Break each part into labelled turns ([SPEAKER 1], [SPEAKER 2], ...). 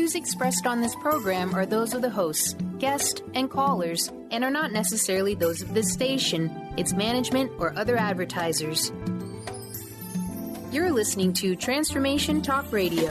[SPEAKER 1] views expressed on this program are those of the hosts, guests, and callers, and are not necessarily those of this station, its management, or other advertisers. You're listening to Transformation Talk Radio.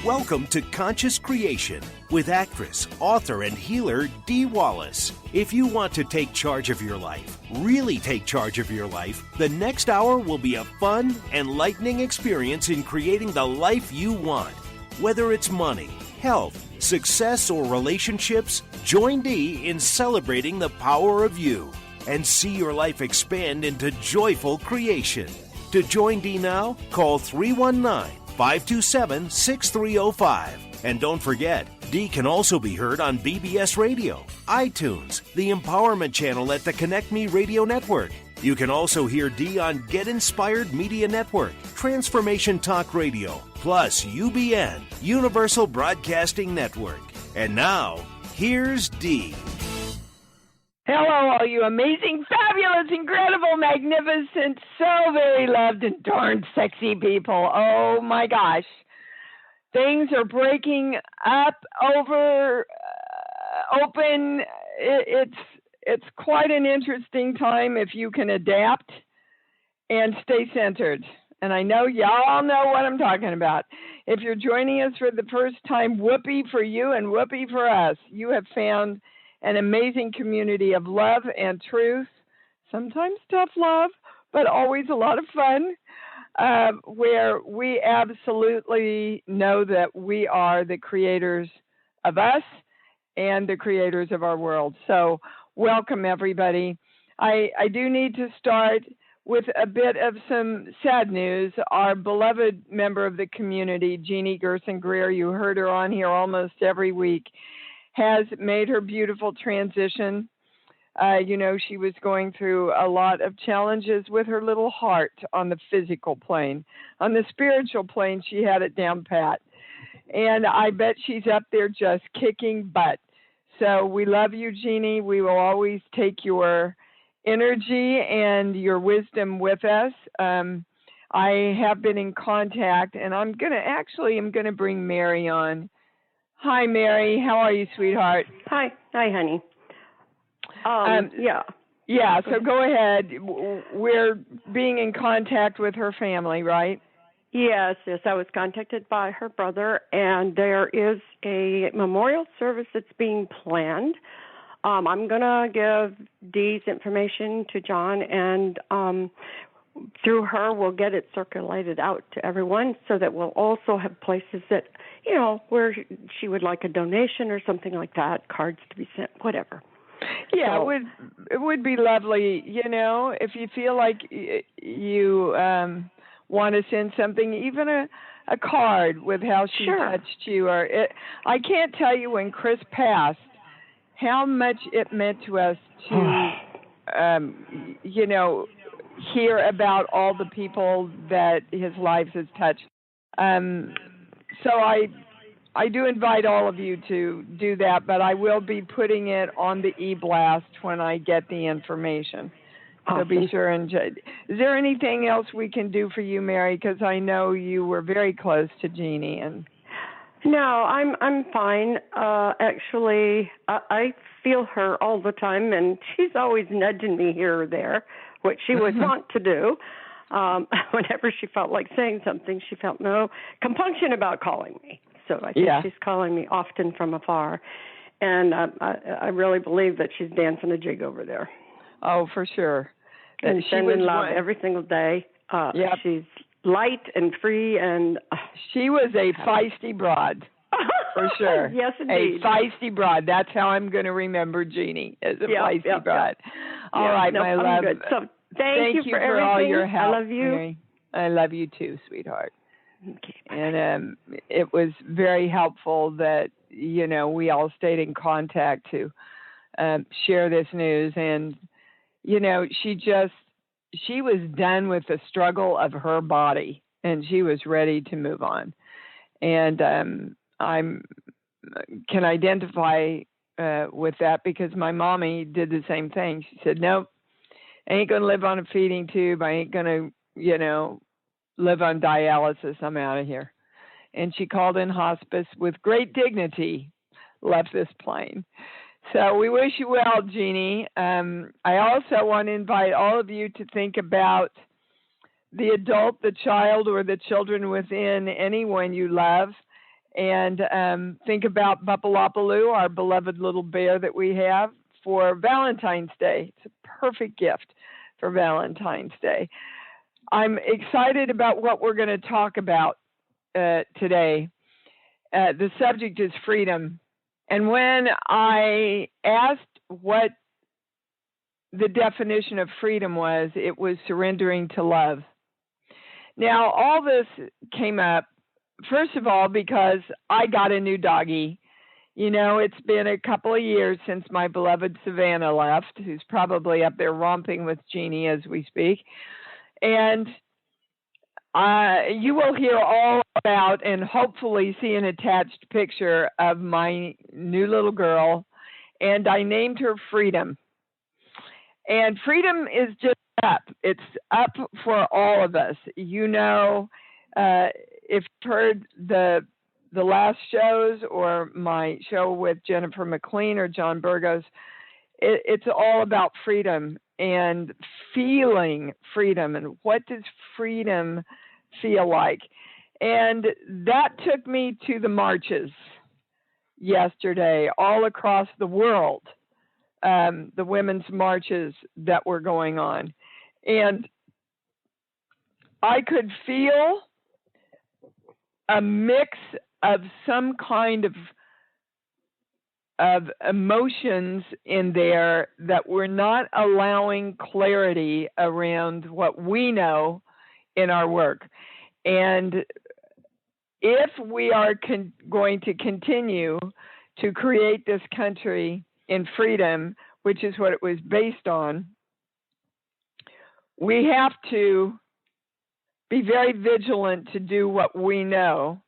[SPEAKER 2] Welcome to Conscious Creation with actress, author, and healer Dee Wallace. If you want to take charge of your life, really take charge of your life, the next hour will be a fun, enlightening experience in creating the life you want. Whether it's money, health, success, or relationships, join Dee in celebrating the power of you and see your life expand into joyful creation. To join Dee now, call 319-527-6305. And don't forget, Dee can also be heard on BBS Radio, iTunes, the Empowerment Channel at the Connect Me Radio Network. You can also hear Dee on Get Inspired Media Network, Transformation Talk Radio, plus UBN, Universal Broadcasting Network. And now, here's Dee.
[SPEAKER 3] Hello, all you amazing, fabulous, incredible, magnificent, so very loved and darn sexy people. Oh, my gosh. Things are breaking up, open. It's quite an interesting time if you can adapt and stay centered. And I know y'all know what I'm talking about. If you're joining us for the first time, whoopee for you and whoopee for us. You have found an amazing community of love and truth, sometimes tough love, but always a lot of fun, where we absolutely know that we are the creators of us and the creators of our world. So welcome, everybody. I do need to start with a bit of some sad news. Our beloved member of the community, Jeannie Gerson-Greer, you heard her on here almost every week, has made her beautiful transition. She was going through a lot of challenges with her little heart on the physical plane. On the spiritual plane, she had it down pat. And I bet she's up there just kicking butt. So we love you, Jeannie. We will always take your energy and your wisdom with us. I have been in contact, and I'm going to bring Mary on. Hi, Mary. How are you, sweetheart?
[SPEAKER 4] Hi, honey.
[SPEAKER 3] Yeah, so go ahead. We're being in contact with her family, right?
[SPEAKER 4] Yes. I was contacted by her brother, and there is a memorial service that's being planned. I'm going to give Dee's information to John, and through her, we'll get it circulated out to everyone so that we'll also have places that, where she would like a donation or something like that, cards to be sent, whatever.
[SPEAKER 3] Yeah, so, it would be lovely, if you feel like you want to send something, even a card with how she touched you. I can't tell you when Chris passed how much it meant to us to, hear about all the people that his life has touched. So I do invite all of you to do that, but I will be putting it on the e-blast when I get the information. Awesome. So be sure and... Is there anything else we can do for you, Mary? Because I know you were very close to Jeannie.
[SPEAKER 4] No, I'm fine. Actually, I feel her all the time, and she's always nudging me here or there, which she would want to do. Whenever she felt like saying something, she felt no compunction about calling me. So I think she's calling me often from afar. And I really believe that she's dancing a jig over there.
[SPEAKER 3] Oh, for sure.
[SPEAKER 4] And sending love every single day. She's light and free. And
[SPEAKER 3] she was a feisty broad, for sure.
[SPEAKER 4] Yes, indeed.
[SPEAKER 3] A feisty broad. That's how I'm going to remember Jeannie, as a feisty broad. All right, my love.
[SPEAKER 4] Good. So thank you for everything.
[SPEAKER 3] All your help.
[SPEAKER 4] I love you.
[SPEAKER 3] Mary. I love you too, sweetheart.
[SPEAKER 4] Okay.
[SPEAKER 3] And it was very helpful that, we all stayed in contact to share this news. And, she was done with the struggle of her body, and she was ready to move on. And I'm can identify with that because my mommy did the same thing. She said, nope, I ain't going to live on a feeding tube. I ain't going to, live on dialysis. I'm out of here. And she called in hospice with great dignity, left this plane. So we wish you well, Jeannie. I also want to invite all of you to think about the adult, the child, or the children within anyone you love. And think about Bupalopaloo, our beloved little bear that we have, for Valentine's Day. It's a perfect gift for Valentine's Day. I'm excited about what we're going to talk about today. The subject is freedom. And when I asked what the definition of freedom was, it was surrendering to love. Now, all this came up, first of all, because I got a new doggie. It's been a couple of years since my beloved Savannah left, who's probably up there romping with Jeannie as we speak. And you will hear all about and hopefully see an attached picture of my new little girl. And I named her Freedom. And freedom is just up. It's up for all of us. If you've heard the last shows or my show with Jennifer McLean or John Burgos, it's all about freedom and feeling freedom. And what does freedom feel like? And that took me to the marches yesterday all across the world, the women's marches that were going on. And I could feel a mix of some kind of emotions in there that were not allowing clarity around what we know in our work. And if we are going to continue to create this country in freedom, which is what it was based on, we have to be very vigilant to do what we know,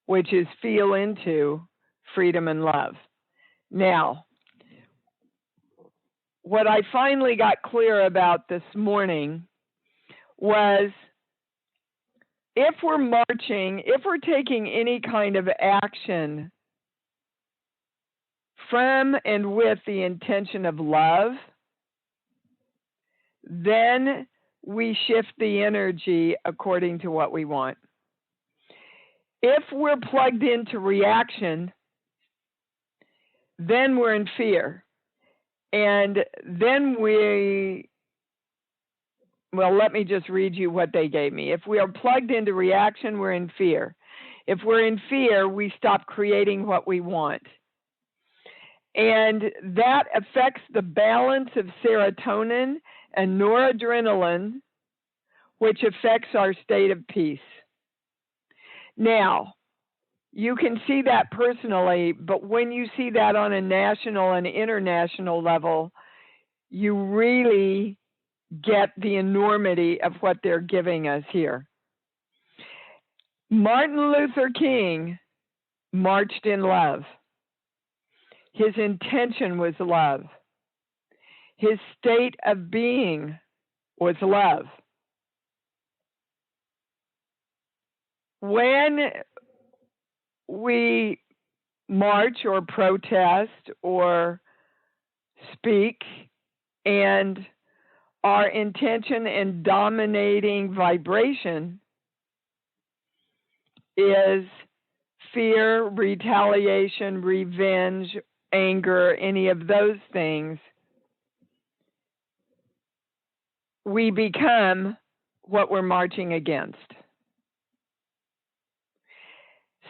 [SPEAKER 3] which is feel into freedom and love. Now, what I finally got clear about this morning was if we're marching, if we're taking any kind of action from and with the intention of love, then we shift the energy according to what we want. If we're plugged into reaction, then we're in fear. And then let me just read you what they gave me. If we are plugged into reaction, we're in fear. If we're in fear, we stop creating what we want. And that affects the balance of serotonin and noradrenaline, which affects our state of peace. Now, you can see that personally, but when you see that on a national and international level, you really get the enormity of what they're giving us here. Martin Luther King marched in love. His intention was love. His state of being was love. When we march or protest or speak and our intention and dominating vibration is fear, retaliation, revenge, anger, any of those things, we become what we're marching against.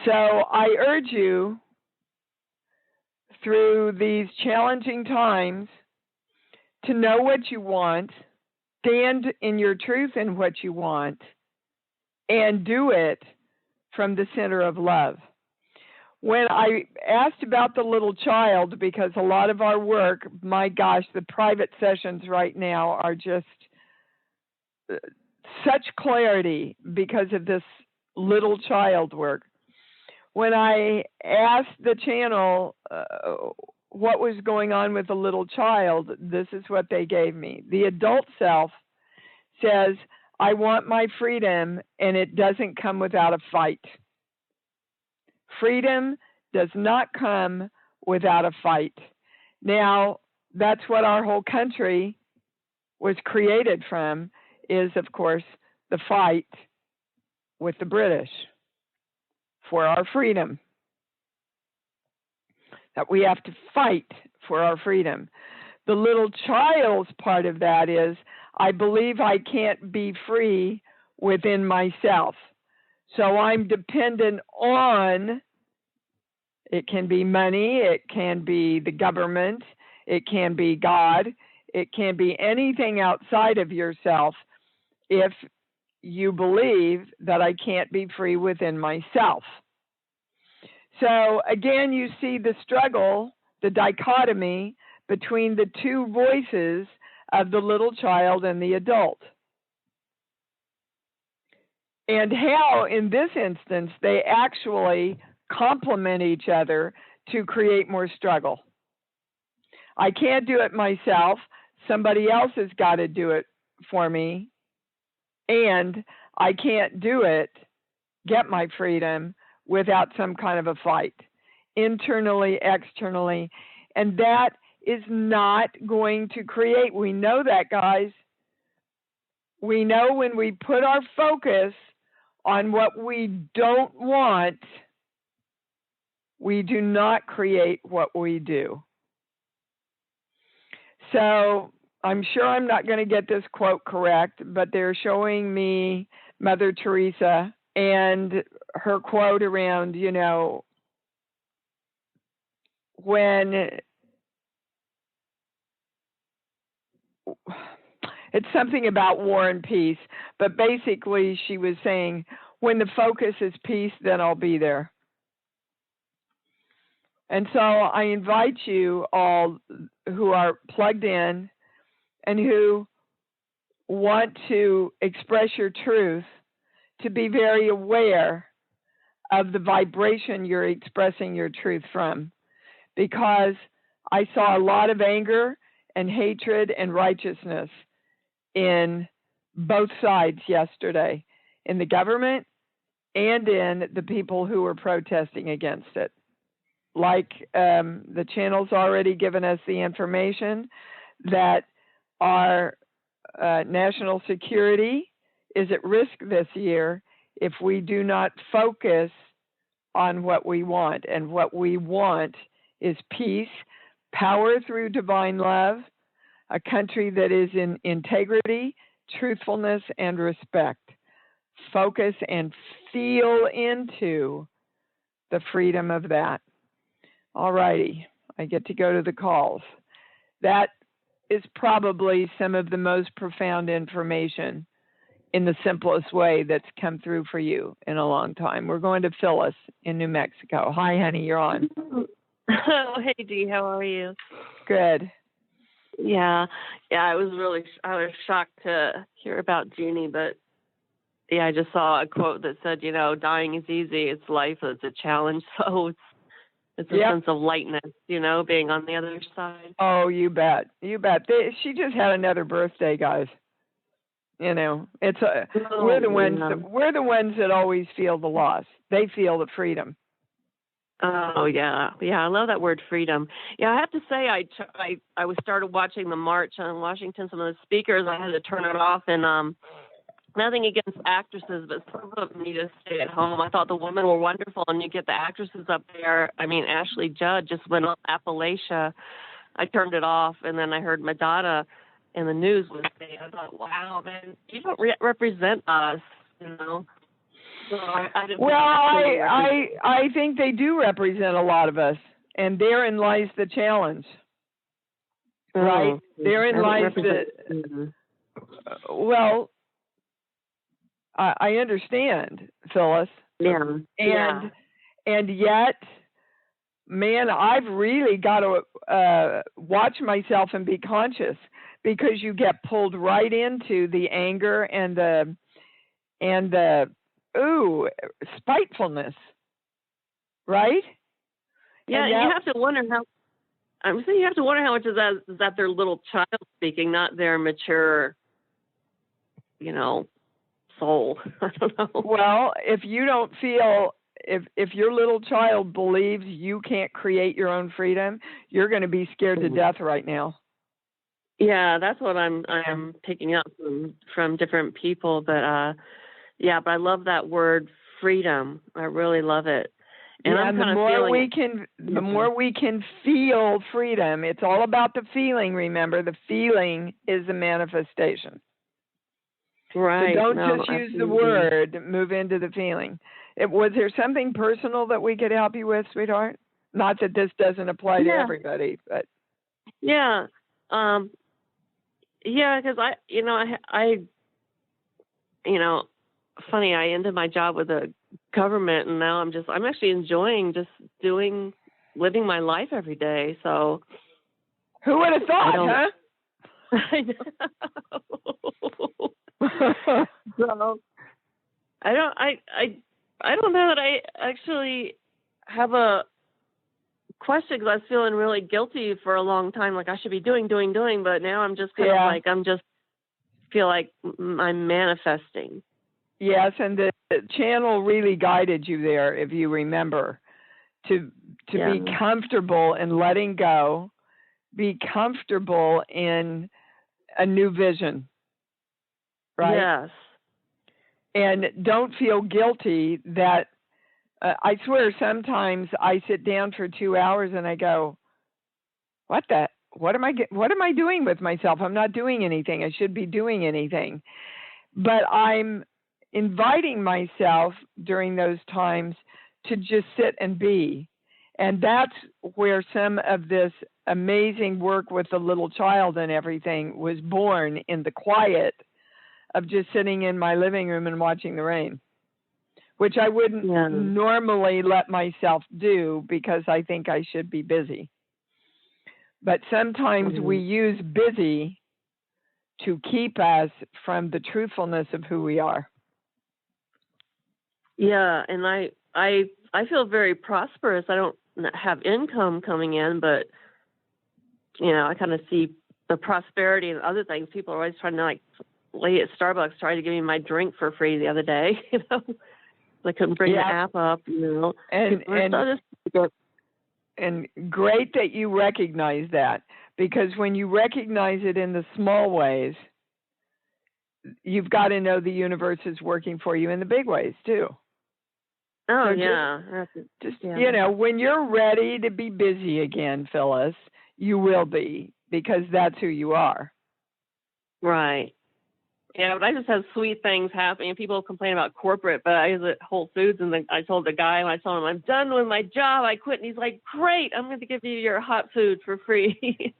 [SPEAKER 3] So I urge you through these challenging times to know what you want, stand in your truth in what you want, and do it from the center of love. When I asked about the little child, because a lot of our work, my gosh, the private sessions right now are just such clarity because of this little child work. when I asked the channel what was going on with the little child, this is what they gave me. The adult self says, I want my freedom, and it doesn't come without a fight. Freedom does not come without a fight. Now, that's what our whole country was created from, is, of course, the fight with the British for our freedom. That we have to fight for our freedom. The little child's part of that is, I believe I can't be free within myself. So I'm dependent on, it can be money, it can be the government, it can be God, it can be anything outside of yourself if you believe that I can't be free within myself. So again, you see the struggle, the dichotomy between the two voices of the little child and the adult. And how, in this instance, they actually complement each other to create more struggle. I can't do it myself. Somebody else has got to do it for me. And I can't do it, get my freedom, without some kind of a fight, internally, externally. And that is not going to create, we know that, guys. We know when we put our focus on what we don't want, we do not create what we do. So I'm sure I'm not going to get this quote correct, but they're showing me Mother Teresa and her quote around, you know, when it's something about war and peace, but basically she was saying, when the focus is peace, then I'll be there. And so I invite you all who are plugged in and who want to express your truth to be very aware of the vibration you're expressing your truth from. Because I saw a lot of anger and hatred and righteousness in both sides yesterday, in the government and in the people who were protesting against it. Like the channel's already given us the information that our national security is at risk this year if we do not focus on what we want. And what we want is peace, power through divine love, a country that is in integrity, truthfulness, and respect. Focus and feel into the freedom of that. All righty, I get to go to the calls. That is probably some of the most profound information in the simplest way that's come through for you in a long time. We're going to Phyllis in New Mexico. Hi, honey, you're on.
[SPEAKER 5] Oh, hey, Dee, how are you?
[SPEAKER 3] Good.
[SPEAKER 5] Yeah, I was shocked to hear about Jeannie, but yeah, I just saw a quote that said, you know, dying is easy, it's life, it's a challenge, so it's a sense of lightness, you know, being on the other side.
[SPEAKER 3] Oh, you bet. You bet. She just had another birthday, guys. You know, it's we're the ones that always feel the loss. They feel the freedom.
[SPEAKER 5] Oh yeah, I love that word, freedom. Yeah, I have to say, I was started watching the march in Washington. Some of the speakers, I had to turn it off, and nothing against actresses, but some of them need to stay at home. I thought the women were wonderful, and you get the actresses up there. I mean, Ashley Judd just went on Appalachia. I turned it off, and then I heard Madonna in the news was saying, I thought, wow, man, you don't represent us, you know. So
[SPEAKER 3] I think they do represent a lot of us, and therein lies the challenge, right? Therein lies the. Well, I understand, Phyllis.
[SPEAKER 5] Yeah.
[SPEAKER 3] And yet, man, I've really got to watch myself and be conscious, because you get pulled right into the anger and the spitefulness. right?
[SPEAKER 5] Yeah, and you have to wonder how. I'm saying you have to wonder how much is that their little child speaking, not their mature, soul. I don't know.
[SPEAKER 3] Well, if you don't feel, if your little child believes you can't create your own freedom, you're going to be scared to death right now.
[SPEAKER 5] Yeah, that's what I'm picking up from different people. But but I love that word freedom. I really love it. And I'm kind of feeling
[SPEAKER 3] the more we can feel freedom. It's all about the feeling. Remember, the feeling is the manifestation.
[SPEAKER 5] Right.
[SPEAKER 3] So don't just use the word. Move into the feeling. Was there something personal that we could help you with, sweetheart? Not that this doesn't apply to everybody, but
[SPEAKER 5] because funny. I ended my job with the government, and now I'm actually enjoying just living my life every day. So
[SPEAKER 3] who would have thought, huh?
[SPEAKER 5] I know. So I don't know that I actually have a question, because I was feeling really guilty for a long time, like I should be doing, but now I'm just kind of like feel like I'm manifesting.
[SPEAKER 3] Yes, and the channel really guided you there, if you remember, to be comfortable in letting go, be comfortable in a new vision, right?
[SPEAKER 5] Yes.
[SPEAKER 3] And don't feel guilty that, I swear sometimes I sit down for 2 hours and I go, what am I doing with myself? I'm not doing anything. I should be doing anything. But I'm inviting myself during those times to just sit and be. And that's where some of this amazing work with the little child and everything was born, in the quiet of just sitting in my living room and watching the rain, which I wouldn't normally let myself do because I think I should be busy. But sometimes we use busy to keep us from the truthfulness of who we are.
[SPEAKER 5] Yeah, and I feel very prosperous. I don't have income coming in, but I kind of see the prosperity and other things. People are always trying to lady at Starbucks tried to give me my drink for free the other day. I couldn't bring the app up.
[SPEAKER 3] And great that you recognize that, because when you recognize it in the small ways, you've got to know the universe is working for you in the big ways too.
[SPEAKER 5] Oh,
[SPEAKER 3] so just when you're ready to be busy again, Phyllis, you will be, because that's who you are.
[SPEAKER 5] Right. Yeah, but I just have sweet things happening. People complain about corporate, but I was at Whole Foods, and I told the guy, when I told him I'm done with my job, I quit, and he's like, great, I'm going to give you your hot food for free.
[SPEAKER 3] See,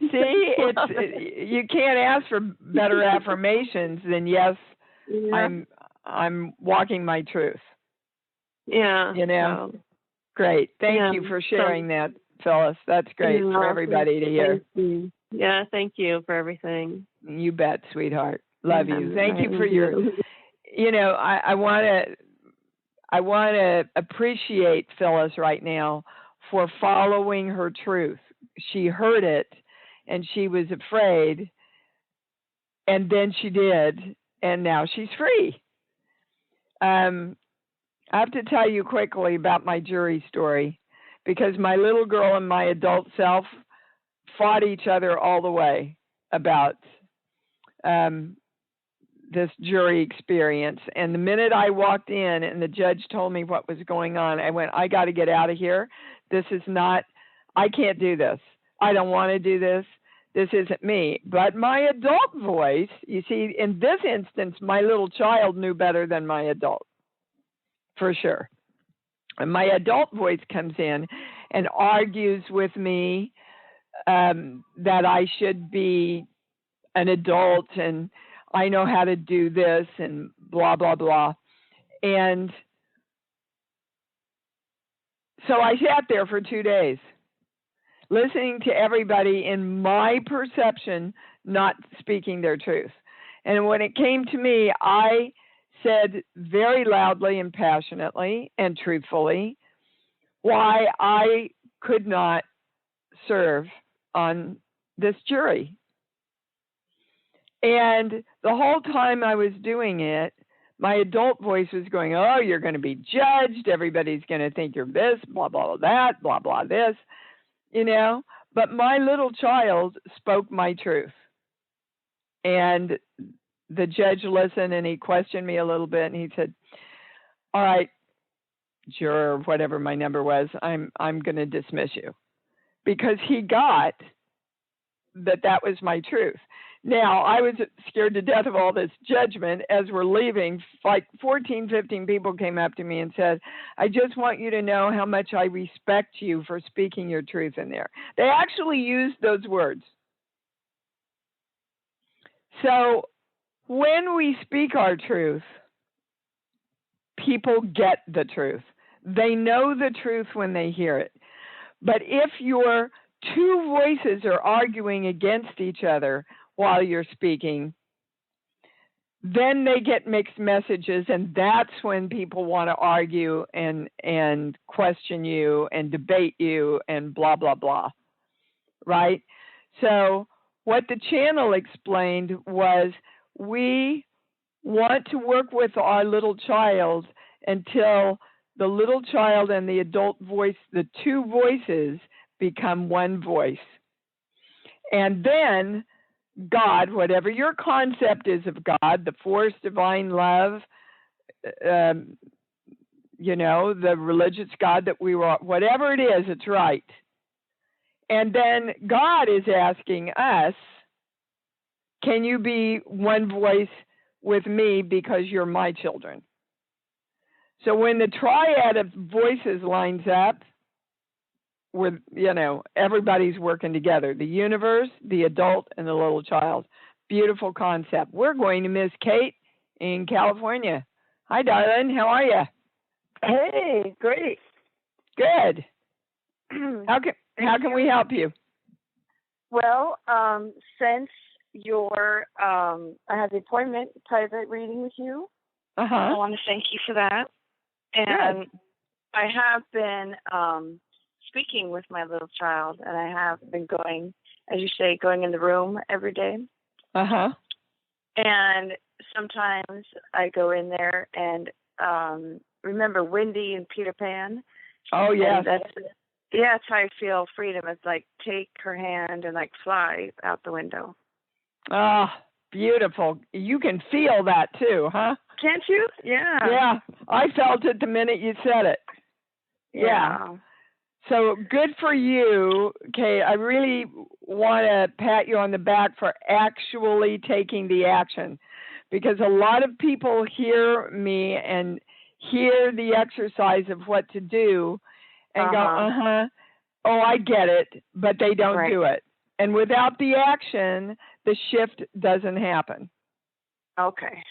[SPEAKER 3] you can't ask for better affirmations than yes, I'm walking my truth.
[SPEAKER 5] Yeah.
[SPEAKER 3] Great. Thank you for sharing that, Phyllis. That's great for everybody to hear.
[SPEAKER 5] Yeah, thank you for everything.
[SPEAKER 3] You bet, sweetheart. Love you. Thank you for your. I want to appreciate Phyllis right now for following her truth. She heard it, and she was afraid, and then she did, and now she's free. I have to tell you quickly about my jury story, because my little girl and my adult self fought each other all the way about this jury experience. And the minute I walked in and the judge told me what was going on, I went, I got to get out of here. I can't do this. I don't want to do this. This isn't me. But my adult voice, you see, in this instance, my little child knew better than my adult, for sure. And my adult voice comes in and argues with me that I should be an adult and I know how to do this and blah, blah, blah. And so I sat there for 2 days listening to everybody, in my perception, not speaking their truth. And when it came to me, I said very loudly and passionately and truthfully why I could not serve on this jury. And the whole time I was doing it, my adult voice was going, oh, you're going to be judged. Everybody's going to think you're this, blah, blah, blah, that, blah, blah, this, you know. But my little child spoke my truth. And the judge listened and he questioned me a little bit and he said, all right, juror, whatever my number was, I'm going to dismiss you. Because he got that was my truth. Now, I was scared to death of all this judgment. As we're leaving, like 14, 15 people came up to me and said, I just want you to know how much I respect you for speaking your truth in there. They actually used those words. So when we speak our truth, people get the truth. They know the truth when they hear it. But if your two voices are arguing against each other while you're speaking, then they get mixed messages, and that's when people want to argue and question you and debate you and blah, blah, blah, right? So what the channel explained was we want to work with our little child until the little child and the adult voice, the two voices, become one voice. And then God, whatever your concept is of God, the force, divine love, you know, the religious God that we were, whatever it is, it's right. And then God is asking us, can you be one voice with me because you're my children? So when the triad of voices lines up, with, you know, everybody's working together, the universe, the adult, and the little child. Beautiful concept. We're going to Miss Kate in California. Hi, darling. How are you?
[SPEAKER 6] Hey, great.
[SPEAKER 3] Good. How can we help you?
[SPEAKER 6] Well, since your I have the appointment private reading with you, I want to thank you for that. And
[SPEAKER 3] good.
[SPEAKER 6] I have been speaking with my little child, and I have been going, as you say, going in the room every day. And sometimes I go in there and remember Wendy and Peter Pan?
[SPEAKER 3] Oh, yes.
[SPEAKER 6] That's how I feel freedom. It's like take her hand and like fly out the window.
[SPEAKER 3] Ah, beautiful. You can feel that too, huh?
[SPEAKER 6] Can't you? Yeah.
[SPEAKER 3] Yeah. I felt it the minute you said it. Yeah. So good for you, Kate. I really want to pat you on the back for actually taking the action, because a lot of people hear me and hear the exercise of what to do and go, oh, I get it, but they don't do it. And without the action, the shift doesn't happen.
[SPEAKER 6] Okay.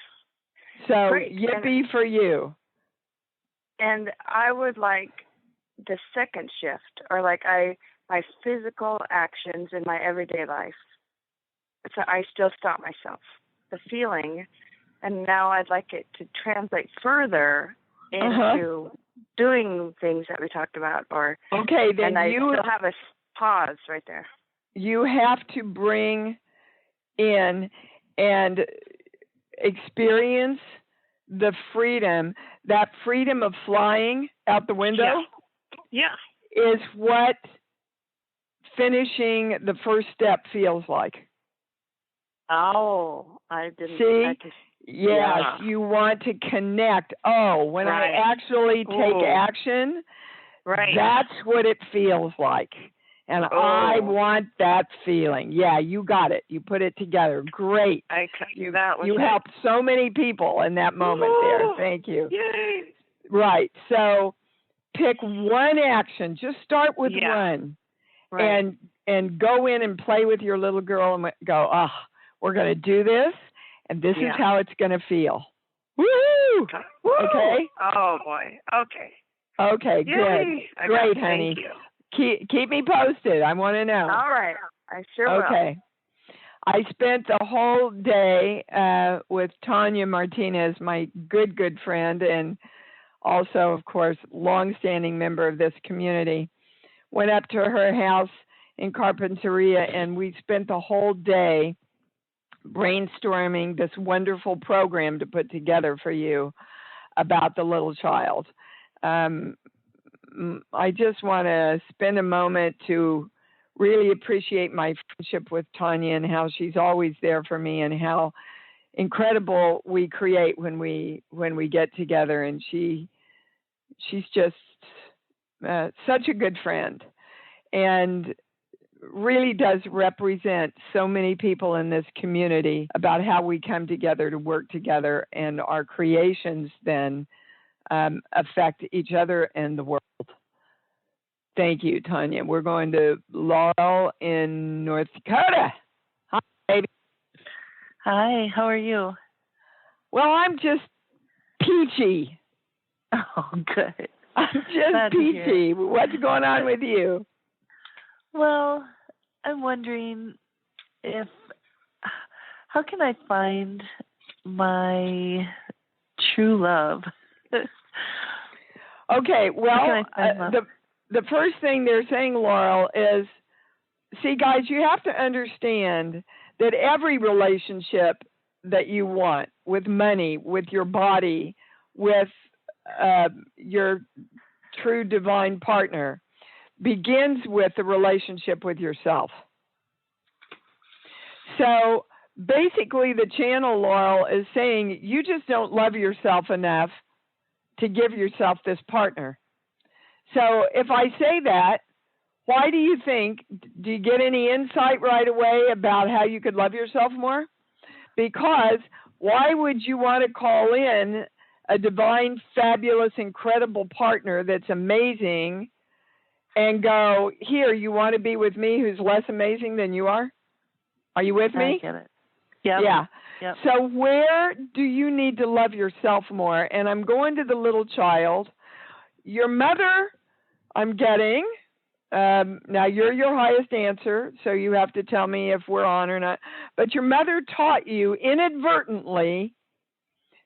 [SPEAKER 3] So yippee for you.
[SPEAKER 6] And I would like the second shift, or like my physical actions in my everyday life. So I still stop myself. The feeling, and now I'd like it to translate further into doing things that we talked about, or then I still have a pause right there.
[SPEAKER 3] You have to bring in and experience the freedom, that freedom of flying out the window.
[SPEAKER 6] Yeah.
[SPEAKER 3] Is what finishing the first step feels like.
[SPEAKER 6] Oh, I didn't
[SPEAKER 3] see. Yes, you want to connect. Oh, when I actually take action, that's what it feels like. And I want that feeling. Yeah, you got it. You put it together. Great.
[SPEAKER 6] You
[SPEAKER 3] helped so many people in that moment there. Thank you.
[SPEAKER 6] Yay.
[SPEAKER 3] Right. So pick one action. Just start with one. And go in and play with your little girl and go, we're going to do this, and this is how it's going to feel. Woo! Okay?
[SPEAKER 6] Oh, boy. Okay.
[SPEAKER 3] Okay, good. Great, honey.
[SPEAKER 6] Thank you.
[SPEAKER 3] Keep me posted. I want to know.
[SPEAKER 6] All right. I sure will.
[SPEAKER 3] Okay. I spent the whole day with Tanya Martinez, my good friend, and also, of course, longstanding member of this community. Went up to her house in Carpinteria, and we spent the whole day brainstorming this wonderful program to put together for you about the little child. I just want to spend a moment to really appreciate my friendship with Tanya and how she's always there for me and how incredible we create when we get together. And she's just such a good friend and really does represent so many people in this community about how we come together to work together, and our creations then affect each other and the world. Thank you, Tanya. We're going to Laurel in North Dakota. Hi, baby.
[SPEAKER 7] Hi, how are you?
[SPEAKER 3] Well, I'm just peachy.
[SPEAKER 7] Oh, good.
[SPEAKER 3] I'm just peachy. What's going on with you?
[SPEAKER 7] Well, I'm wondering how can I find my true love?
[SPEAKER 3] Okay, well, the first thing they're saying, Laurel, is, see, guys, you have to understand that every relationship that you want, with money, with your body, with your true divine partner, begins with the relationship with yourself. So basically the channel, Laurel, is saying you just don't love yourself enough to give yourself this partner. So if I say that, why do you think, do you get any insight right away about how you could love yourself more? Because why would you want to call in a divine, fabulous, incredible partner that's amazing and go, here, you want to be with me who's less amazing than you are? Are you with me?
[SPEAKER 7] I get it. Yep.
[SPEAKER 3] Yeah.
[SPEAKER 7] Yep.
[SPEAKER 3] So where do you need to love yourself more? And I'm going to the little child. Your mother, I'm getting, now you're your highest answer, so you have to tell me if we're on or not. But your mother taught you inadvertently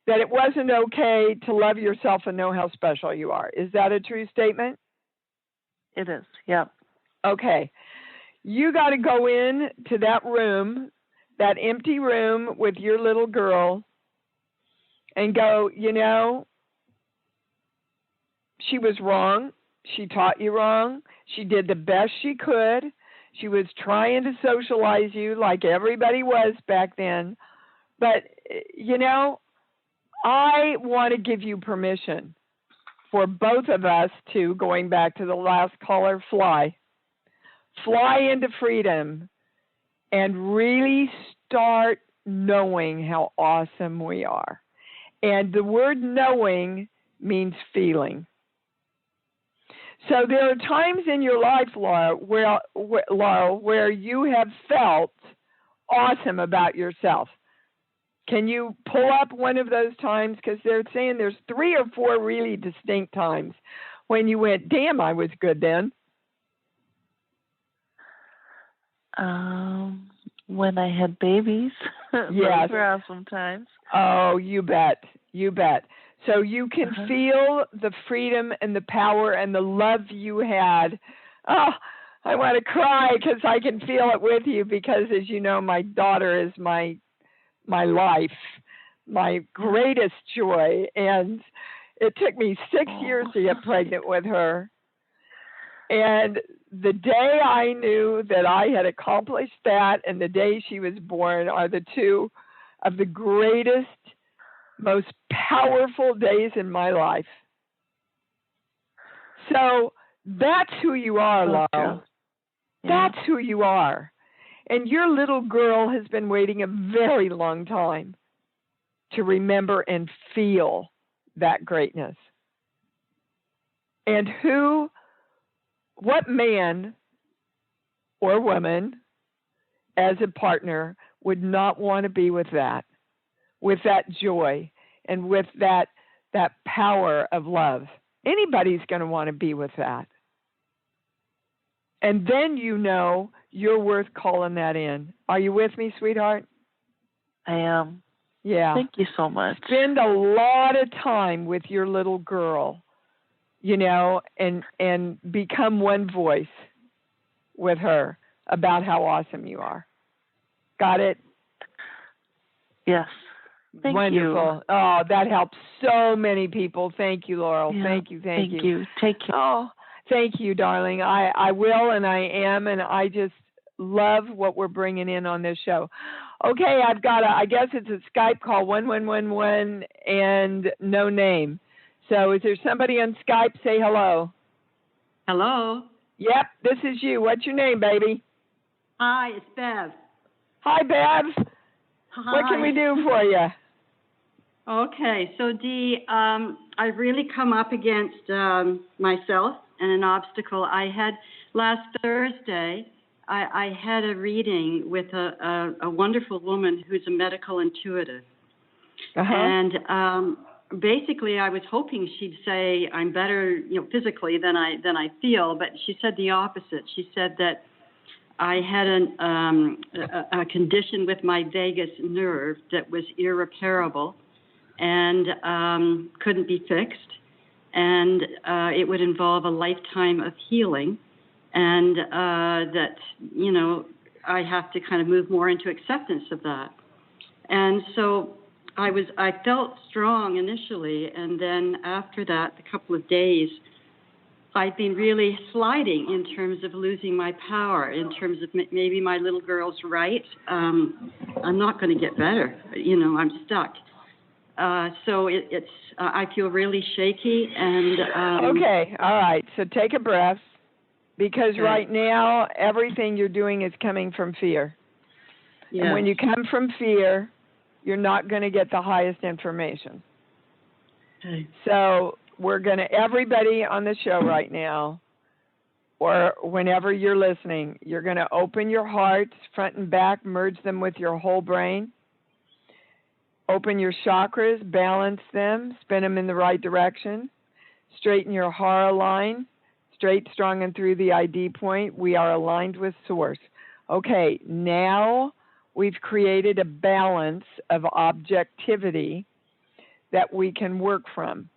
[SPEAKER 3] that it wasn't okay to love yourself and know how special you are. Is that a true statement?
[SPEAKER 7] It is, yep.
[SPEAKER 3] Okay. You got to go in to that room, that empty room with your little girl, and go, you know, she was wrong. She taught you wrong. She did the best she could. She was trying to socialize you like everybody was back then. But, you know, I want to give you permission for both of us to, going back to the last caller, fly into freedom and really start knowing how awesome we are. And the word knowing means feeling. So there are times in your life, Laura, where you have felt awesome about yourself. Can you pull up one of those times? Because they're saying there's 3 or 4 really distinct times when you went, damn, I was good then.
[SPEAKER 7] When I had babies.
[SPEAKER 3] Yes.
[SPEAKER 7] Those were awesome times.
[SPEAKER 3] Oh, you bet. You bet. So you can feel the freedom and the power and the love you had. Oh, I want to cry because I can feel it with you because, as you know, my daughter is my life, my greatest joy. And it took me 6 years to get pregnant with her. And the day I knew that I had accomplished that and the day she was born are the two of the greatest, most powerful days in my life. So that's who you are, Laurel.
[SPEAKER 7] Yeah.
[SPEAKER 3] That's who you are. And your little girl has been waiting a very long time to remember and feel that greatness. And what man or woman as a partner would not want to be with that joy and with that power of love? Anybody's going to want to be with that. And then you know you're worth calling that in. Are you with me, sweetheart?
[SPEAKER 7] I am.
[SPEAKER 3] Yeah.
[SPEAKER 7] Thank you so much.
[SPEAKER 3] Spend a lot of time with your little girl, you know, and become one voice with her about how awesome you are. Got it?
[SPEAKER 7] Yes. Thank
[SPEAKER 3] Wonderful.
[SPEAKER 7] you.
[SPEAKER 3] Oh, that helps so many people. Thank you, Laurel.
[SPEAKER 7] Yeah.
[SPEAKER 3] Thank you.
[SPEAKER 7] Thank you. Take care.
[SPEAKER 3] Oh, thank you, darling. I will, and I am, and I just love what we're bringing in on this show. Okay, I've got I guess it's a Skype call, 1111 and no name. So is there somebody on Skype? Say hello.
[SPEAKER 8] Hello.
[SPEAKER 3] Yep, this is you. What's your name, baby?
[SPEAKER 8] Hi, it's Bev.
[SPEAKER 3] Hi, Bev.
[SPEAKER 8] Hi.
[SPEAKER 3] What can we do for you?
[SPEAKER 8] Okay, so Dee, I've really come up against myself and an obstacle. I had last Thursday, I had a reading with a wonderful woman who's a medical intuitive.
[SPEAKER 3] Uh-huh.
[SPEAKER 8] And basically, I was hoping she'd say I'm better, physically than I feel, but she said the opposite. She said that I had a condition with my vagus nerve that was irreparable and couldn't be fixed, and it would involve a lifetime of healing, and that, I have to kind of move more into acceptance of that. And so I felt strong initially, and then after that, a couple of days, I've been really sliding in terms of losing my power, in terms of maybe my little girl's right. I'm not going to get better. I'm stuck. So it's I feel really shaky. And
[SPEAKER 3] okay, all right. So take a breath, because
[SPEAKER 8] okay.
[SPEAKER 3] right now everything you're doing is coming from fear.
[SPEAKER 8] Yes.
[SPEAKER 3] And when you come from fear, you're not going to get the highest information.
[SPEAKER 8] Okay.
[SPEAKER 3] So we're going to, everybody on the show right now, or whenever you're listening, you're going to open your hearts front and back, merge them with your whole brain. Open your chakras, balance them, spin them in the right direction. Straighten your hara line, straight, strong, and through the ID point. We are aligned with Source. Okay, now we've created a balance of objectivity that we can work from.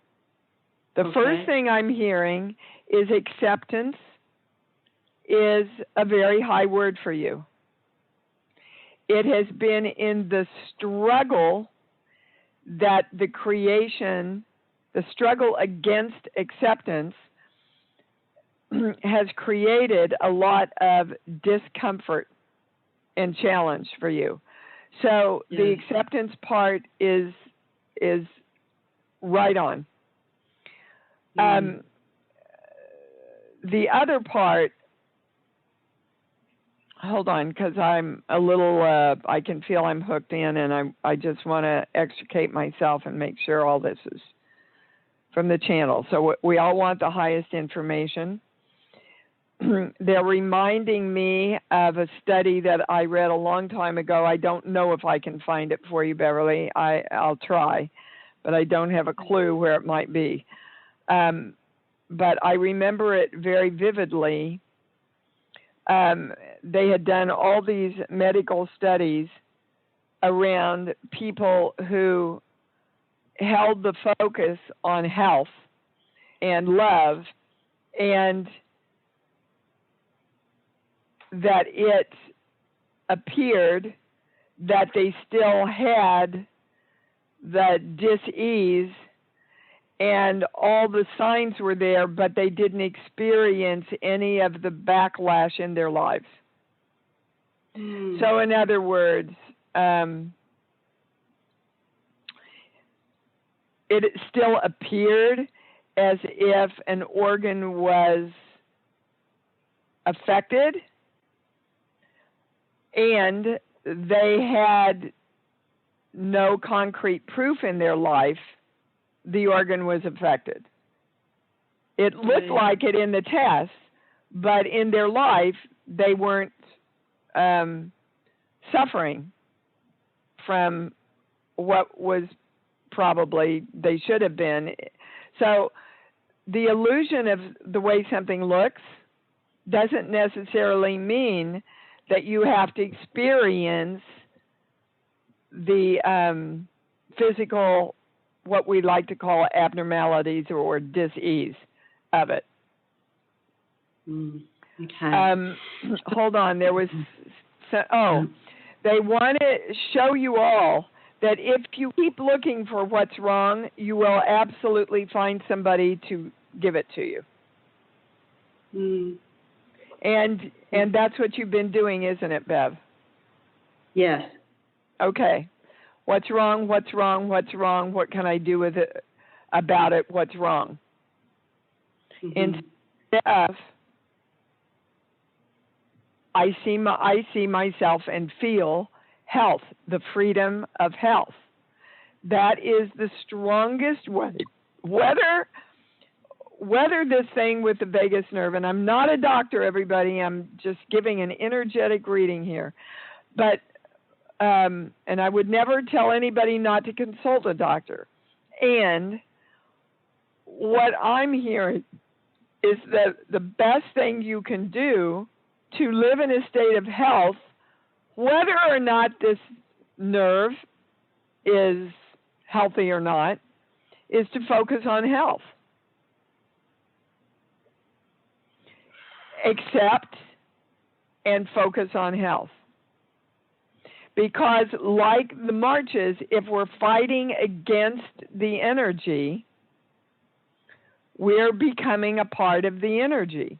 [SPEAKER 3] The first thing I'm hearing is acceptance is a very high word for you. It has been in the struggle that the struggle against acceptance has created a lot of discomfort and challenge for you. So the acceptance part is right on. The other part, hold on, because I'm a little, I can feel I'm hooked in, and I just want to extricate myself and make sure all this is from the channel. So we all want the highest information. They're reminding me of a study that I read a long time ago. I don't know if I can find it for you, Beverly. I'll try, but I don't have a clue where it might be. But I remember it very vividly. They had done all these medical studies around people who held the focus on health and love, and that it appeared that they still had the dis-ease and all the signs were there, but they didn't experience any of the backlash in their lives. So in other words, it still appeared as if an organ was affected, and they had no concrete proof in their life the organ was affected. It looked like it in the test, but in their life, they weren't suffering from what was probably they should have been. So the illusion of the way something looks doesn't necessarily mean that you have to experience the physical, what we like to call abnormalities or dis-ease of it.
[SPEAKER 8] Okay.
[SPEAKER 3] Hold on. There was, they want to show you all that if you keep looking for what's wrong, you will absolutely find somebody to give it to you. And that's what you've been doing, isn't it, Bev?
[SPEAKER 8] Yes.
[SPEAKER 3] Okay. What's wrong? What's wrong? What's wrong? What can I do with it? About it? What's wrong? Instead of, I see myself and feel health, the freedom of health. That is the strongest way. Whether this thing with the vagus nerve, and I'm not a doctor, everybody, I'm just giving an energetic reading here, but and I would never tell anybody not to consult a doctor. And what I'm hearing is that the best thing you can do to live in a state of health, whether or not this nerve is healthy or not, is to focus on health. Accept and focus on health. Because like the marches, if we're fighting against the energy, we're becoming a part of the energy.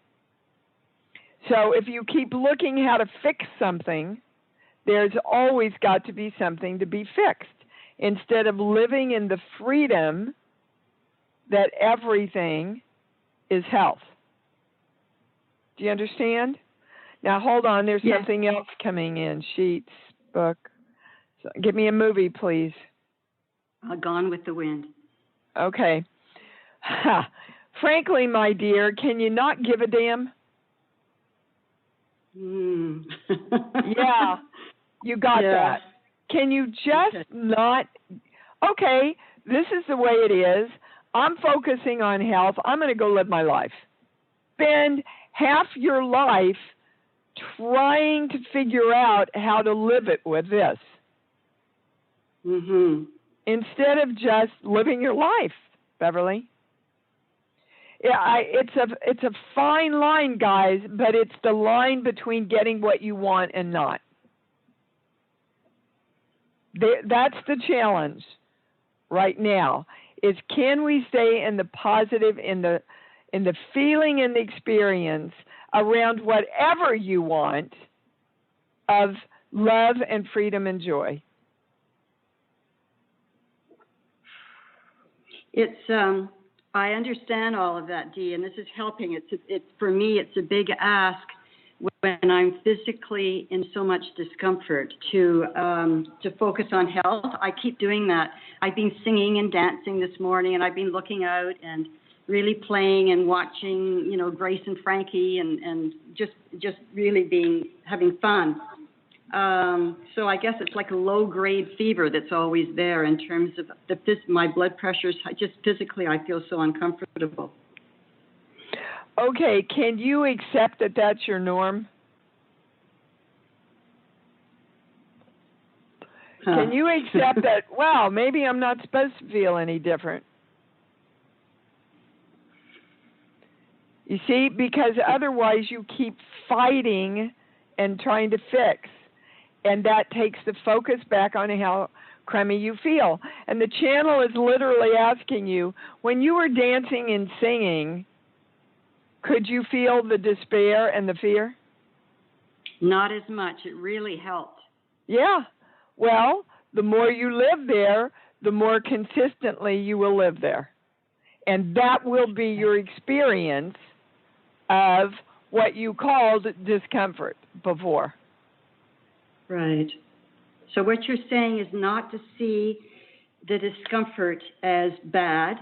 [SPEAKER 3] So if you keep looking how to fix something, there's always got to be something to be fixed, instead of living in the freedom that everything is health. Do you understand? Now, hold on. There's something else coming in. Sheets, book. So, give me a movie, please.
[SPEAKER 8] Gone with the Wind.
[SPEAKER 3] Okay. Frankly, my dear, can you not give a damn? Yeah, you got that. Can you just not? Okay, this is the way it is. I'm focusing on health. I'm going to go live my life. Spend half your life trying to figure out how to live it with this. Instead of just living your life, Beverly. Yeah, it's a fine line, guys, but it's the line between getting what you want and not. That's the challenge right now, is can we stay in the positive, in the feeling and the experience around whatever you want of love and freedom and joy?
[SPEAKER 8] It's I understand all of that, Dee, and this is helping. It's for me, it's a big ask when I'm physically in so much discomfort to focus on health. I keep doing that. I've been singing and dancing this morning, and I've been looking out and really playing and watching, Grace and Frankie, and just really having fun. So I guess it's like a low-grade fever that's always there in terms of my blood pressures. Just physically, I feel so uncomfortable.
[SPEAKER 3] Okay, can you accept that that's your norm? Can you accept that, wow, maybe I'm not supposed to feel any different? You see, because otherwise you keep fighting and trying to fix. And that takes the focus back on how crummy you feel. And the channel is literally asking you, when you were dancing and singing, could you feel the despair and the fear?
[SPEAKER 8] Not as much. It really helped.
[SPEAKER 3] Yeah. Well, the more you live there, the more consistently you will live there. And that will be your experience of what you called discomfort before.
[SPEAKER 8] Right. So what you're saying is not to see the discomfort as bad,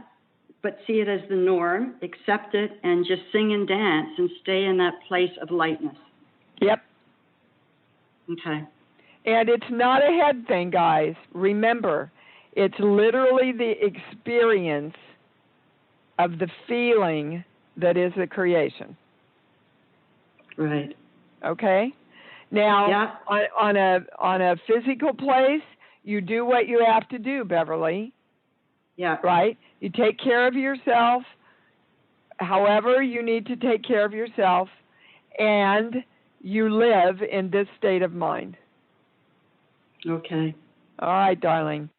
[SPEAKER 8] but see it as the norm, accept it, and just sing and dance and stay in that place of lightness.
[SPEAKER 3] Yep.
[SPEAKER 8] Okay.
[SPEAKER 3] And it's not a head thing, guys. Remember, it's literally the experience of the feeling that is the creation.
[SPEAKER 8] Right.
[SPEAKER 3] Okay? Now,
[SPEAKER 8] Yeah.
[SPEAKER 3] on a physical place, you do what you have to do, Beverly.
[SPEAKER 8] Yeah.
[SPEAKER 3] Right? You take care of yourself, however you need to take care of yourself, and you live in this state of mind.
[SPEAKER 8] Okay.
[SPEAKER 3] All right, darling.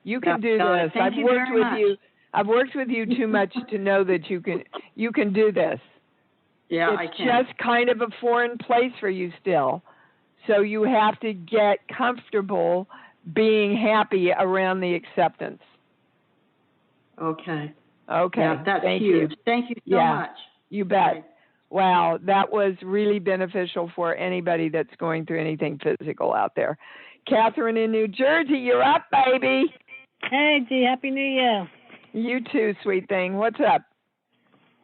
[SPEAKER 3] You can do this.
[SPEAKER 8] Thank you very much.
[SPEAKER 3] I've worked with you too much to know that you can do this.
[SPEAKER 8] Yeah,
[SPEAKER 3] it's
[SPEAKER 8] I can.
[SPEAKER 3] It's just kind of a foreign place for you still. So you have to get comfortable being happy around the acceptance.
[SPEAKER 8] Okay.
[SPEAKER 3] Okay.
[SPEAKER 8] Yeah, that's
[SPEAKER 3] Thank
[SPEAKER 8] huge.
[SPEAKER 3] You.
[SPEAKER 8] Thank you so much.
[SPEAKER 3] You bet.
[SPEAKER 8] Right.
[SPEAKER 3] Wow, that was really beneficial for anybody that's going through anything physical out there. Catherine in New Jersey, you're up, baby.
[SPEAKER 9] Hey, Dee, Happy New Year.
[SPEAKER 3] You too, sweet thing. What's up?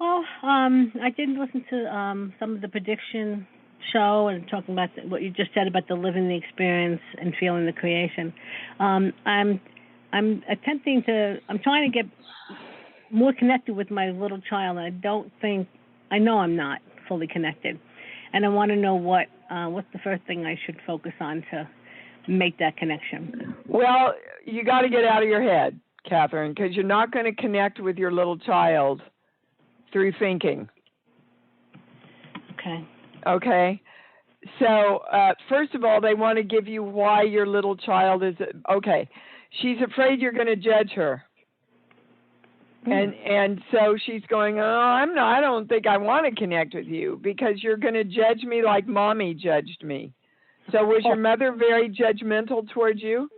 [SPEAKER 9] Well, I did listen to some of the prediction show and talking about what you just said about the living the experience and feeling the creation. I'm trying to get more connected with my little child. I know I'm not fully connected, and I want to know what's the first thing I should focus on to make that connection.
[SPEAKER 3] Well, you got to get out of your head, Catherine, because you're not going to connect with your little child through thinking.
[SPEAKER 9] Okay.
[SPEAKER 3] Okay. So, first of all, they want to give you why your little child is okay. She's afraid you're going to judge her. And so she's going, I don't think I want to connect with you because you're going to judge me like mommy judged me. So was your mother very judgmental towards you?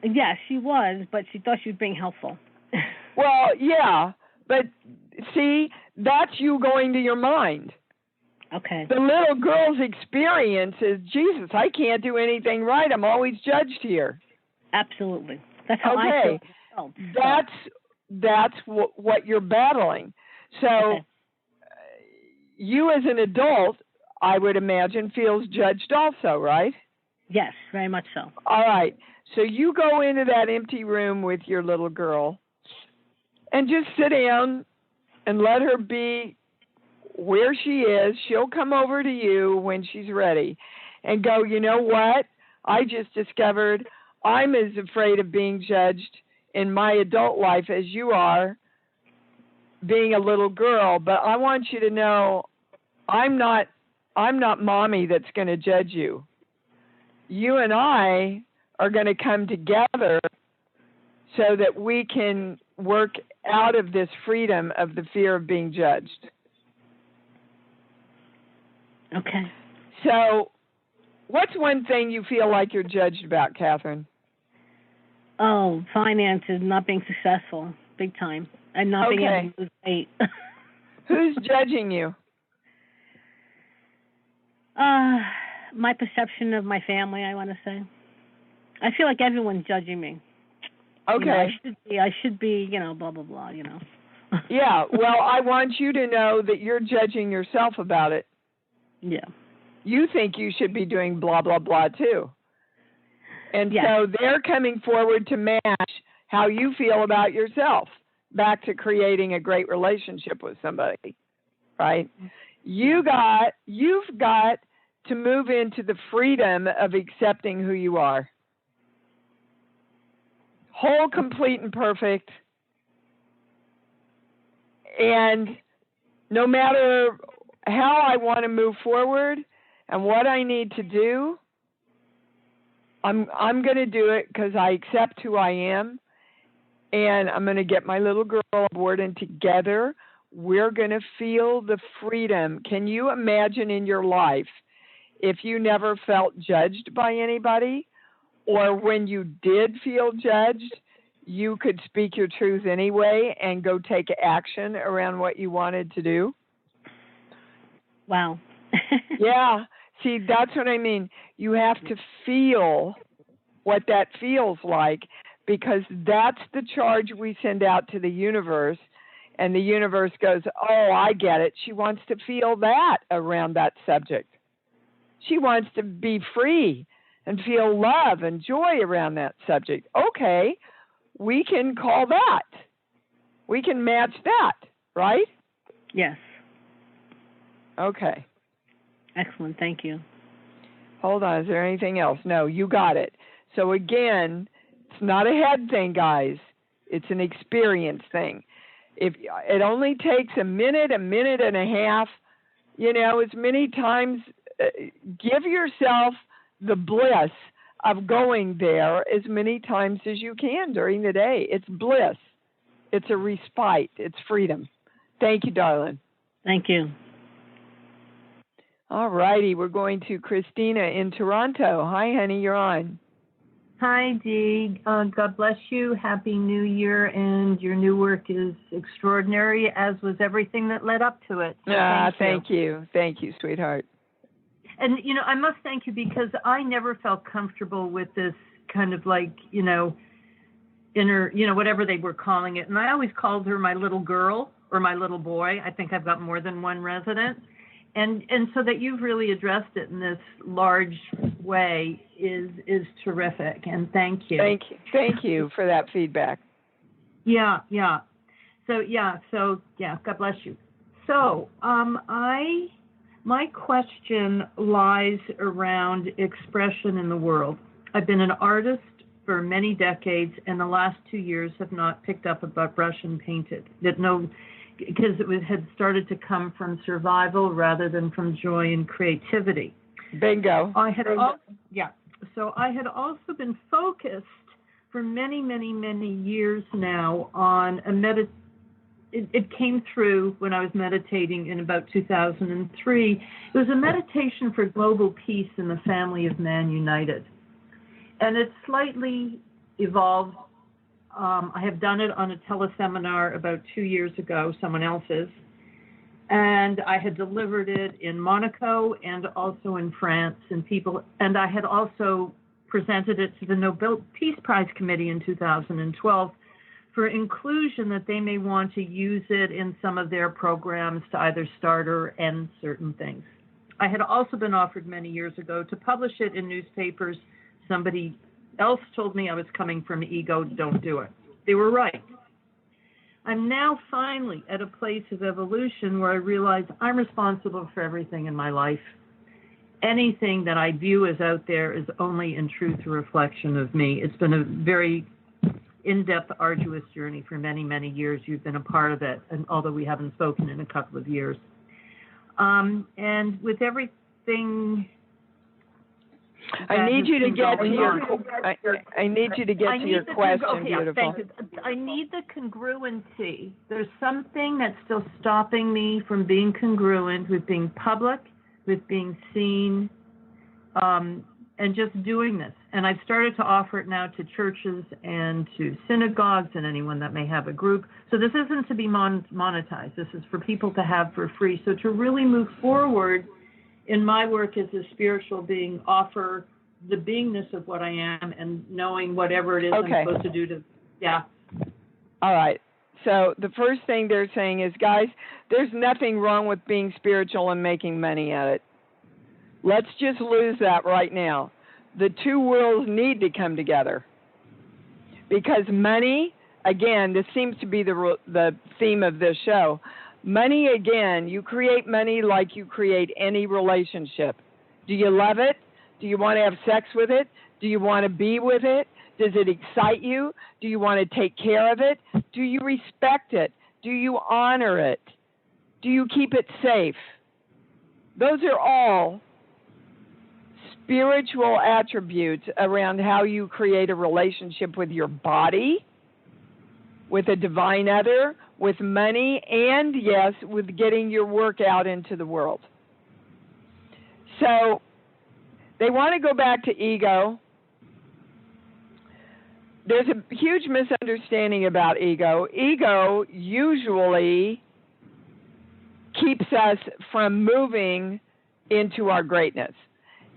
[SPEAKER 9] Yes, she was, but she thought she was being helpful.
[SPEAKER 3] Well, yeah, but see, that's you going to your mind.
[SPEAKER 9] Okay.
[SPEAKER 3] The little girl's experience is, Jesus, I can't do anything right. I'm always judged here.
[SPEAKER 9] Absolutely. That's how I feel.
[SPEAKER 3] That's what you're battling. So you as an adult, I would imagine, feels judged also, right?
[SPEAKER 9] Yes, very much so.
[SPEAKER 3] All right. So you go into that empty room with your little girl and just sit down and let her be where she is. She'll come over to you when she's ready and go, you know what? I just discovered I'm as afraid of being judged in my adult life as you are being a little girl, but I want you to know I'm not mommy that's going to judge you. You and I are going to come together so that we can work out of this freedom of the fear of being judged.
[SPEAKER 9] Okay.
[SPEAKER 3] So what's one thing you feel like you're judged about, Catherine?
[SPEAKER 9] Oh, finances, not being successful, big time, and not being able to lose weight.
[SPEAKER 3] Who's judging you?
[SPEAKER 9] My perception of my family, I want to say. I feel like everyone's judging me.
[SPEAKER 3] Okay.
[SPEAKER 9] I should be, blah, blah, blah,
[SPEAKER 3] Yeah, well, I want you to know that you're judging yourself about it.
[SPEAKER 9] Yeah.
[SPEAKER 3] You think you should be doing blah, blah, blah, too. And so they're coming forward to match how you feel about yourself back to creating a great relationship with somebody, right? You've got to move into the freedom of accepting who you are. Whole, complete, and perfect. And no matter how I want to move forward and what I need to do, I'm going to do it because I accept who I am, and I'm going to get my little girl on board, and together we're going to feel the freedom. Can you imagine in your life if you never felt judged by anybody, or when you did feel judged, you could speak your truth anyway and go take action around what you wanted to do?
[SPEAKER 9] Wow.
[SPEAKER 3] Yeah. See, that's what I mean. You have to feel what that feels like, because that's the charge we send out to the universe, and the universe goes, oh, I get it. She wants to feel that around that subject. She wants to be free and feel love and joy around that subject. Okay, we can call that. We can match that, right?
[SPEAKER 9] Yes.
[SPEAKER 3] Okay.
[SPEAKER 9] Excellent. Thank you.
[SPEAKER 3] Hold on. Is there anything else? No, you got it. So again, it's not a head thing, guys. It's an experience thing. If it only takes a minute and a half, as many times, give yourself the bliss of going there as many times as you can during the day. It's bliss. It's a respite. It's freedom. Thank you, darling.
[SPEAKER 9] Thank you.
[SPEAKER 3] All righty. We're going to Christina in Toronto. Hi, honey. You're on.
[SPEAKER 10] Hi, Dee. God bless you. Happy New Year, and your new work is extraordinary, as was everything that led up to it. So
[SPEAKER 3] thank you. Thank you, sweetheart.
[SPEAKER 10] And, I must thank you because I never felt comfortable with this kind of like, inner, whatever they were calling it. And I always called her my little girl or my little boy. I think I've got more than one resident. And so that you've really addressed it in this large way is terrific, and thank you.
[SPEAKER 3] Thank you for that feedback.
[SPEAKER 10] Yeah. So God bless you. So my question lies around expression in the world. I've been an artist for many decades, and the last 2 years have not picked up a brush and painted. Because it had started to come from survival rather than from joy and creativity.
[SPEAKER 3] Bingo.
[SPEAKER 10] So I had also been focused for many, many, many years now on it came through when I was meditating in about 2003. It was a meditation for global peace in the family of man united. And it slightly evolved. I have done it on a teleseminar about 2 years ago, someone else's, and I had delivered it in Monaco and also in France, and I had also presented it to the Nobel Peace Prize Committee in 2012 for inclusion, that they may want to use it in some of their programs to either start or end certain things. I had also been offered many years ago to publish it in newspapers. Somebody else told me I was coming from ego, don't do it. They were right. I'm now finally at a place of evolution where I realize I'm responsible for everything in my life. Anything that I view as out there is only in truth a reflection of me. It's been a very in-depth, arduous journey for many, many years. You've been a part of it, and although we haven't spoken in a couple of years. And with everything...
[SPEAKER 3] I need you to get to your question,
[SPEAKER 10] okay,
[SPEAKER 3] beautiful.
[SPEAKER 10] Thank you. I need the congruency. There's something that's still stopping me from being congruent with being public, with being seen, and just doing this. And I've started to offer it now to churches and to synagogues and anyone that may have a group. So this isn't to be monetized. This is for people to have for free. So to really move forward in my work as a spiritual being, offer the beingness of what I am and knowing whatever it is I'm supposed to do to,
[SPEAKER 3] All right. So the first thing they're saying is, guys, there's nothing wrong with being spiritual and making money at it. Let's just lose that right now. The two worlds need to come together. Because money, again, this seems to be the theme of this show. Money, again, you create money like you create any relationship. Do you love it? Do you want to have sex with it? Do you want to be with it? Does it excite you? Do you want to take care of it? Do you respect it? Do you honor it? Do you keep it safe? Those are all spiritual attributes around how you create a relationship with your body, with a divine other, with money, and yes, with getting your work out into the world. So they want to go back to ego. There's a huge misunderstanding about ego. Ego usually keeps us from moving into our greatness.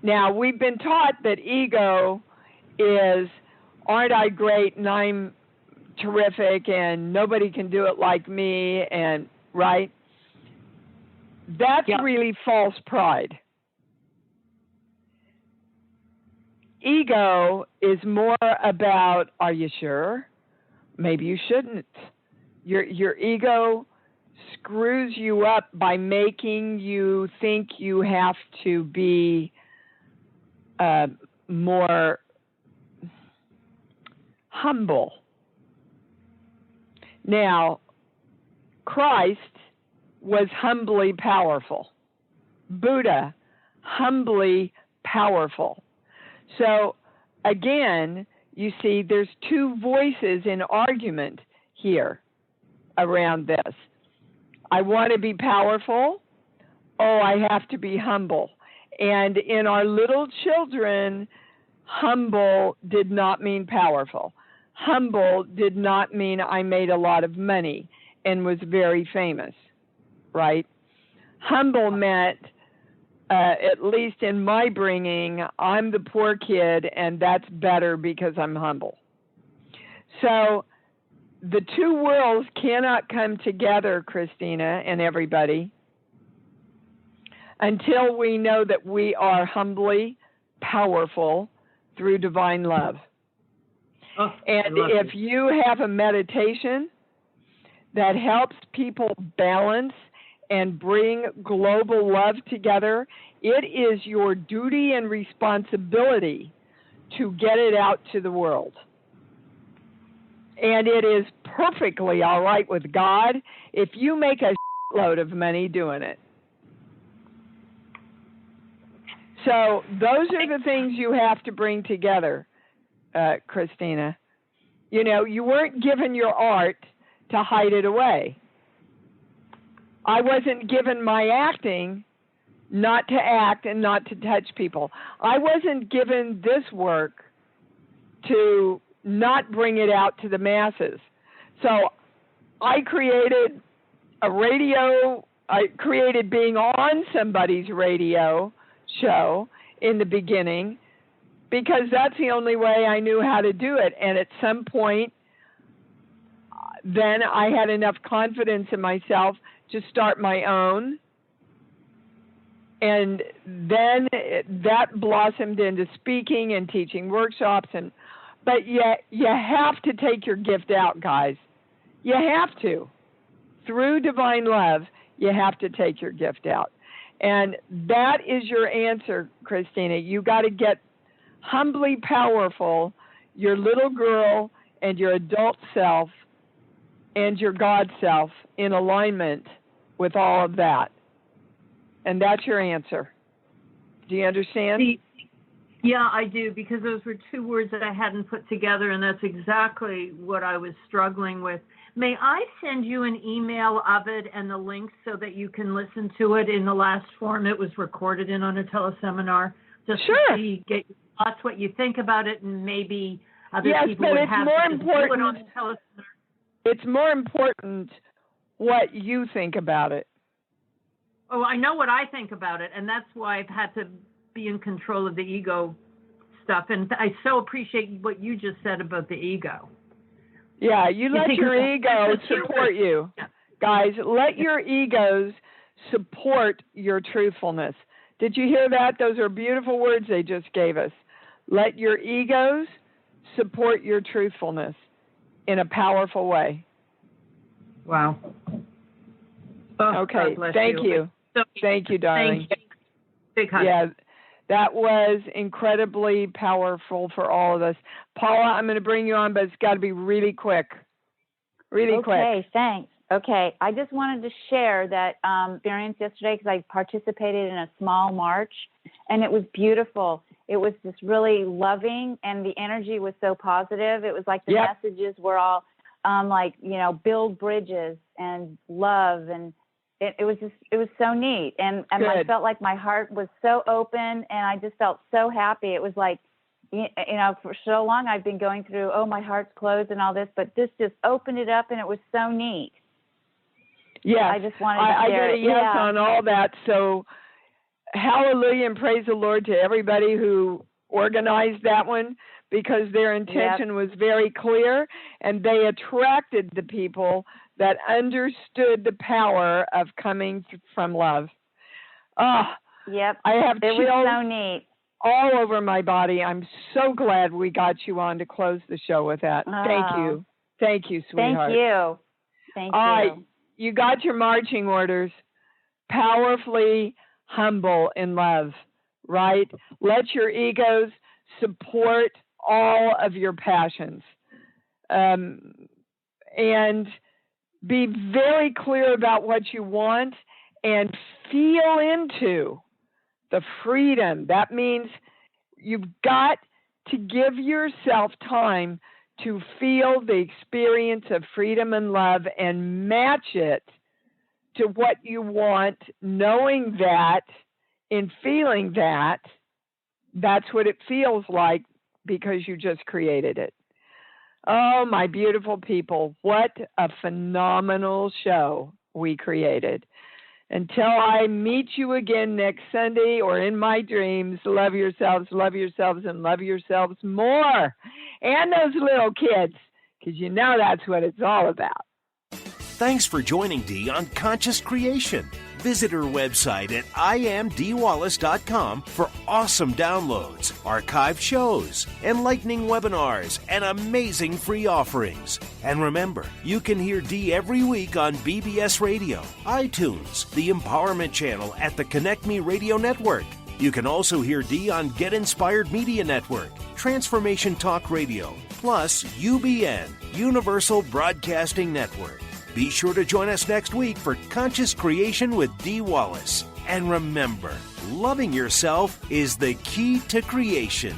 [SPEAKER 3] Now, we've been taught that ego is, aren't I great and I'm terrific and nobody can do it like me, and right? That's really false pride. Ego is more about, are you sure? Maybe you shouldn't. Your ego screws you up by making you think you have to be more humble. Now, Christ was humbly powerful. Buddha, humbly powerful. So, again, you see, there's two voices in argument here around this. I want to be powerful. Oh, I have to be humble. And in our little children, humble did not mean powerful. Humble did not mean I made a lot of money and was very famous, right? Humble meant, at least in my bringing, I'm the poor kid, and that's better because I'm humble. So the two worlds cannot come together, Christina and everybody, until we know that we are humbly powerful through divine love.
[SPEAKER 10] Oh,
[SPEAKER 3] and if you have a meditation that helps people balance and bring global love together, it is your duty and responsibility to get it out to the world. And it is perfectly all right with God if you make a load of money doing it. So those are the things you have to bring together, Christina. You know, you weren't given your art to hide it away. I wasn't given my acting not to act and not to touch people. I wasn't given this work to not bring it out to the masses. So I created a radio, I created being on somebody's radio show in the beginning because that's the only way I knew how to do it. And at some point, then I had enough confidence in myself to start my own. And then that blossomed into speaking and teaching workshops. But yet you have to take your gift out, guys. You have to. Through divine love, you have to take your gift out. And that is your answer, Christina. You got to get humbly powerful, your little girl and your adult self and your God self in alignment with all of that. And that's your answer. Do you understand?
[SPEAKER 10] Yeah, I do, because those were two words that I hadn't put together, and that's exactly what I was struggling with. May I send you an email of it and the link so that you can listen to it in the last form it was recorded in on a teleseminar? Just
[SPEAKER 3] sure.
[SPEAKER 10] To see, get your thoughts, what you think about it, and maybe other people
[SPEAKER 3] but
[SPEAKER 10] would
[SPEAKER 3] it's
[SPEAKER 10] have
[SPEAKER 3] more
[SPEAKER 10] to
[SPEAKER 3] important,
[SPEAKER 10] do it on a teleseminar.
[SPEAKER 3] It's more important what you think about it.
[SPEAKER 10] Oh, I know what I think about it, and that's why I've had to be in control of the ego stuff. And I so appreciate what you just said about the ego.
[SPEAKER 3] Yeah, you let your ego support you.
[SPEAKER 10] Yeah.
[SPEAKER 3] Guys, let your egos support your truthfulness. Did you hear that? Those are beautiful words they just gave us. Let your egos support your truthfulness in a powerful way.
[SPEAKER 10] Wow. Oh,
[SPEAKER 3] okay, thank you. Thank you, darling.
[SPEAKER 10] Thank you. Big hug.
[SPEAKER 3] Yeah, that was incredibly powerful for all of us. Paula, I'm going to bring you on, but it's got to be really quick. Really quick.
[SPEAKER 11] Okay, thanks. Okay, I just wanted to share that experience yesterday because I participated in a small march, and it was beautiful. It was just really loving, and the energy was so positive. It was like the messages were all like, you know, build bridges and love, and it was so neat. And I felt like my heart was so open, and I just felt so happy. It was like, you know, for so long I've been going through, oh, my heart's closed and all this, but this just opened it up, and it was so neat.
[SPEAKER 3] Yeah,
[SPEAKER 11] I just wanted to share
[SPEAKER 3] I get a yes on all that. So hallelujah and praise the Lord to everybody who organized that one, because their intention was very clear, and they attracted the people that understood the power of coming from love. I have chills.
[SPEAKER 11] It was so neat.
[SPEAKER 3] All over my body. I'm so glad we got you on to close the show with that. Thank you. Thank you, sweetheart.
[SPEAKER 11] Thank you. Thank you.
[SPEAKER 3] you got your marching orders. Powerfully humble in love, right? Let your egos support all of your passions. And be very clear about what you want and feel into the freedom. That means you've got to give yourself time to feel the experience of freedom and love and match it to what you want, knowing that in feeling that, that's what it feels like because you just created it. Oh, my beautiful people, what a phenomenal show we created. Until I meet you again next Sunday or in my dreams, love yourselves, and love yourselves more. And those little kids, because you know that's what it's all about.
[SPEAKER 2] Thanks for joining Dee on Conscious Creation. Visit her website at IamDeeWallace.com for awesome downloads, archived shows, enlightening webinars, and amazing free offerings. And remember, you can hear Dee every week on BBS Radio, iTunes, the Empowerment Channel at the Connect Me Radio Network. You can also hear Dee on Get Inspired Media Network, Transformation Talk Radio, plus UBN, Universal Broadcasting Network. Be sure to join us next week for Conscious Creation with Dee Wallace. And remember, loving yourself is the key to creation.